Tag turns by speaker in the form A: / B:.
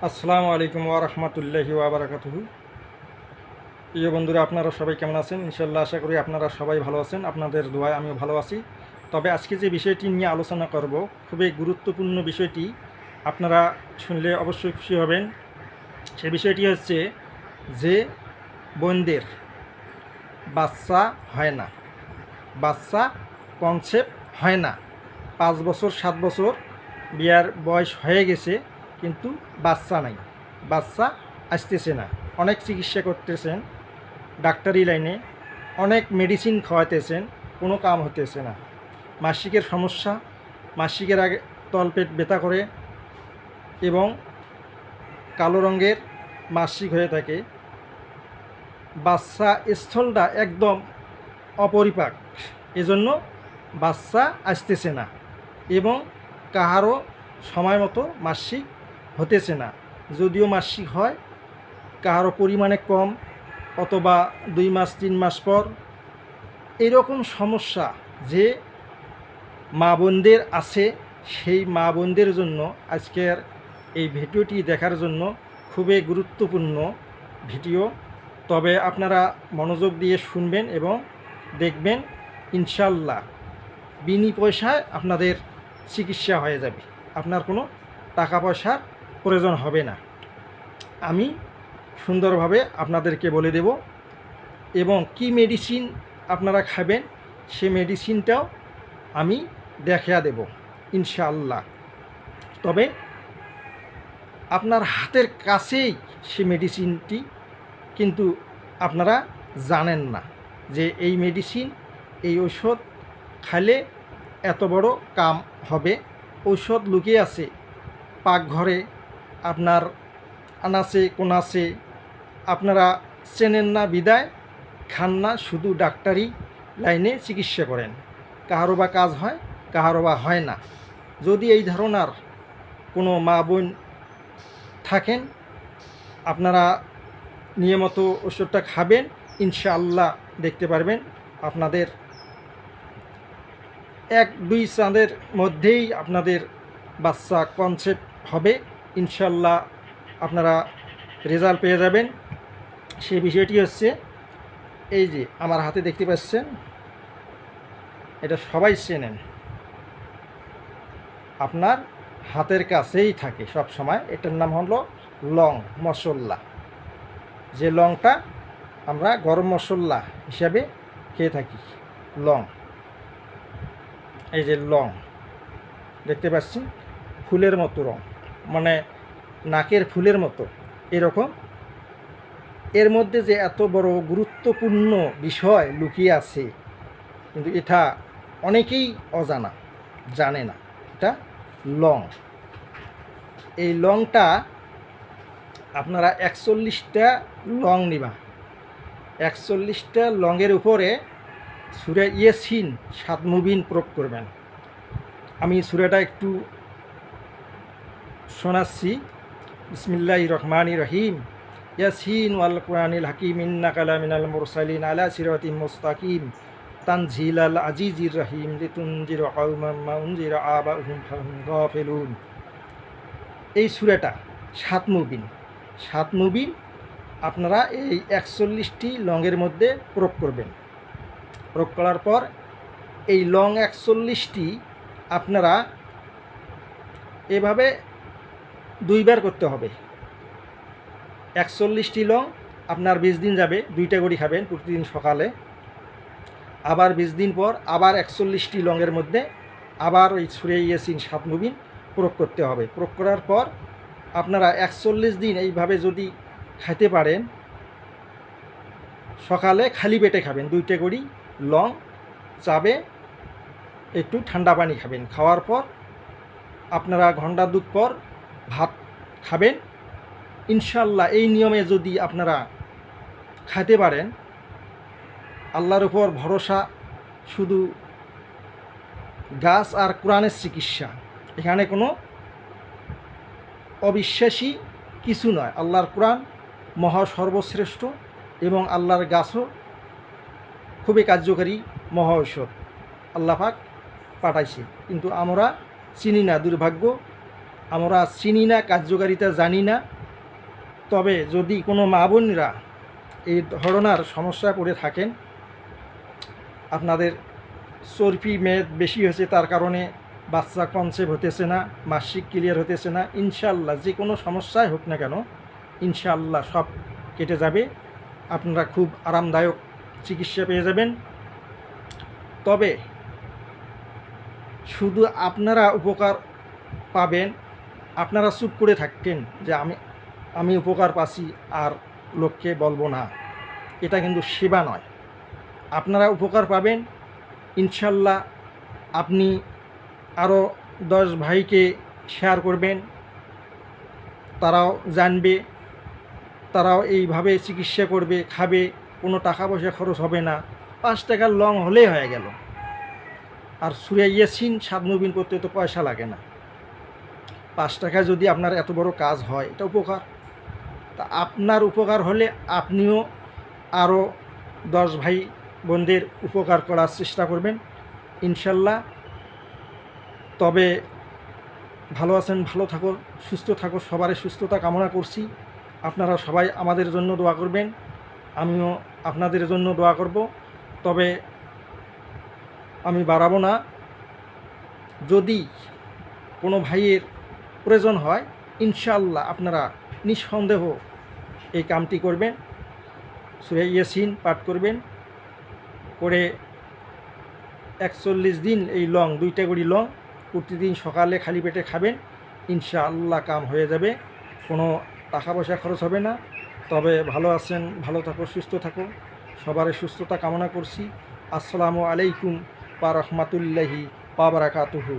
A: আসসালামু আলাইকুম ওয়া রাহমাতুল্লাহি ওয়া বারাকাতুহু। প্রিয় বন্ধুরা, আপনারা সবাই কেমন আছেন? ইনশাআল্লাহ আশা করি আপনারা সবাই ভালো আছেন। আপনাদের দোয়ায় আমিও ভালো আছি। তবে আজকে যে বিষয়টি নিয়ে আলোচনা করব, খুবই গুরুত্বপূর্ণ বিষয়টি, আপনারা শুনলে অবশ্যই খুশি হবেন। সে বিষয়টি হচ্ছে যে বোনদের বাচ্চা হয় না, বাচ্চা কনসেপ্ট হয় না। 5 বছর 7 বছর বিয়ার বয়স হয়ে গেছে, কিন্তু বাচ্চা নাই, বাচ্চা আসতেছে না। অনেক চিকিৎসা করতেছেন ডাক্তারি লাইনে, অনেক মেডিসিন খাওয়াতেছেন, কোনো কাম হতেছে না। মাসিকের সমস্যা, মাসিকের আগে তলপেট ব্যথা করে এবং কালো রঙের মাসিক হয়ে থাকে। বাচ্চা স্থলটা একদম অপরিপাক, এজন্য বাচ্চা আসতেছে না এবং কাহারও সময় মতো মাসিক হতেছে না। যদিও মাসিক হয়, কাহারও পরিমাণে কম, অথবা 2 মাস 3 মাস পর। এরকম সমস্যা যে মা বোনদের আছে, সেই মা বোনদের জন্য আজকের এই ভিডিওটি দেখার জন্য খুবই গুরুত্বপূর্ণ ভিডিও। তবে আপনারা মনোযোগ দিয়ে শুনবেন এবং দেখবেন, ইনশাল্লাহ বিনি পয়সায় আপনাদের চিকিৎসা হয়ে যাবে। আপনার কোনো টাকা পয়সার প্রয়োজন হবে না। আমি সুন্দরভাবে আপনাদেরকে বলে দেব এবং কি মেডিসিন আপনারা খাবেন, সে মেডিসিনটাও আমি দেখিয়ে দেব ইনশাআল্লাহ। তবে আপনার হাতের কাছেই সে মেডিসিনটি, কিন্তু আপনারা জানেন না যে এই মেডিসিন, এই ঔষধ খাইলে এত বড় কাম হবে। ঔষধ লুকিয়ে আছে পাকঘরে, আপনার আনাচে কোনাচে, আপনারা চেনেন না বিদায় খান না, শুধু ডাক্তারি লাইনে চিকিৎসা করেন। কাহারও বা কাজ হয়, কাহারও বা হয় না। যদি এই ধারণার কোনো মা বোন থাকেন, আপনারা নিয়মিত ওষুধটা খাবেন, ইনশাআল্লাহ দেখতে পারবেন আপনাদের 1-2 চাঁদের মধ্যেই আপনাদের বাচ্চা কনসেপ্ট হবে। ইনশাআল্লাহ আপনারা রেজাল্ট পেয়ে যাবেন। সেই বিষয়টি হচ্ছে, এই যে আমার হাতে দেখতে পাচ্ছেন, এটা সবাই চেনেন, আপনার হাতের কাছেই থাকে সব সময়। এটার নাম হলো লং মশলা। যে লংটা আমরা গরম মশলা হিসাবে খেয়ে থাকি, লং। এই যে লং দেখতে পাচ্ছেন, ফুলের মতো রং, মানে নাকের ফুলের মতো এরকম। এর মধ্যে যে এত বড় গুরুত্বপূর্ণ বিষয় লুকিয়ে আছে, কিন্তু এটা অনেকেই অজানা, জানে না। এটা লং। এই লংটা আপনারা 41টা লং নিবা। 41টা লংয়ের উপরে সূরা ইয়াসিন 7 মুবিন প্রয়োগ করবেন। আমি সূরাটা একটু শোনাচ্ছি। বিসমিল্লাহির রহমানির রহিম। ইয়াসিন ওয়াল কুরআনিল হাকিম ইন্নাকা লামিনাল মুরসালিন আলা সিরাতিম মুস্তাকিম তানজিলাল আজিজির রহিম লিতুনজিরা কওমান মা উনজিরা আবাউহুম ফাহুম গাফিলুন। এই সূরাটা 7 মুবিন, 7 মুবিন আপনারা এই 41টি লংয়ের মধ্যে প্রয়োগ করবেন। প্রয়োগ করার পর এই লং 41টি আপনারা এভাবে 2বার করতে হবে। 41টি লং আপনার 20 দিন যাবে, 2টা করে খাবেন প্রতিদিন সকালে। আবার 20 দিন পর আবার 41টি লংয়ের মধ্যে আবার ওই সূরা ইয়াসিন 7 মুবিন প্রয়োগ করতে হবে। প্রয়োগ করার পর আপনারা 41 দিন এইভাবে যদি খাইতে পারেন, সকালে খালি পেটে খাবেন, 2টা করে লং চাবে, একটু ঠান্ডা পানি খাবেন। খাওয়ার পর আপনারা ঘন্টা 2 পর ভাত খাবেন। ইনশাল্লাহ এই নিয়মে যদি আপনারা খাইতে পারেন, আল্লাহর উপর ভরসা, শুধু গাছ আর কোরআনের চিকিৎসা, এখানে কোনো অবিশ্বাসী কিছু নয়। আল্লাহর কোরআন মহা সর্বশ্রেষ্ঠ এবং আল্লাহর গাছও খুবই কার্যকারী মহা ঔষধ আল্লাহ পাক পাঠাইছে, কিন্তু আমরা চিনি না, দুর্ভাগ্য। আমরা চিনি না, কার্যকারিতা জানি না। তবে যদি কোনো মা বোনরা এই ধরনের সমস্যায় পড়ে থাকেন, আপনাদের চর্বি মেদ বেশি হয়েছে, তার কারণে বাচ্চা কনসেপ্ট হতেছে না, মাসিক ক্লিয়ার হতেছে না, ইনশাআল্লাহ যে কোনো সমস্যায় হোক না কেন ইনশাআল্লাহ সব কেটে যাবে। আপনারা খুব আরামদায়ক চিকিৎসা পেয়ে যাবেন। তবে শুধু আপনারা উপকার পাবেন, আপনারা চুপ করে থাকতেন যে আমি উপকার পাচ্ছি আর লোককে বলবো না, এটা কিন্তু সেবা নয়। আপনারা উপকার পাবেন ইনশাল্লাহ। আপনি আরও 10 ভাইকে শেয়ার করবেন, তারাও জানবে, তারাও এইভাবে চিকিৎসা করবে, খাবে, কোনো টাকা পয়সা খরচ হবে না, 5 টাকার লং হলেই হয়ে গেল। আর সূরা ইয়াসিন 7 নবীন করতে তো পয়সা লাগে না। 5 টাকায় যদি আপনার এত বড় কাজ হয়, এটা উপকার। তা আপনার উপকার হলে আপনিও আরও 10 ভাই বোনদের উপকার করার চেষ্টা করবেন ইনশাল্লাহ। তবে ভালো আছেন, ভালো থাকো, সুস্থ থাকো, সবারই সুস্থতা কামনা করছি। আপনারা সবাই আমাদের জন্য দোয়া করবেন, আমিও আপনাদের জন্য দোয়া করব। তবে আমি বাড়াবো না। যদি কোনো ভাইয়ের প্রয়োজন হয় ইনশাআল্লাহ আপনারা নিঃসন্দেহ এই কামটি করবেন। সূরা ইয়াসিন পাঠ করবেন, করে 41 দিন এই লং 2টা করে লং প্রতিদিন সকালে খালি পেটে খাবেন, ইনশাআল্লাহ কাম হয়ে যাবে, কোনো টাকা পয়সা খরচ হবে না। তবে ভালো আছেন, ভালো থাকো, সুস্থ থাকো, সবারই সুস্থতা কামনা করছি। আসসালামু আলাইকুম ওয়া রাহমাতুল্লাহি ওয়া বারাকাতুহু।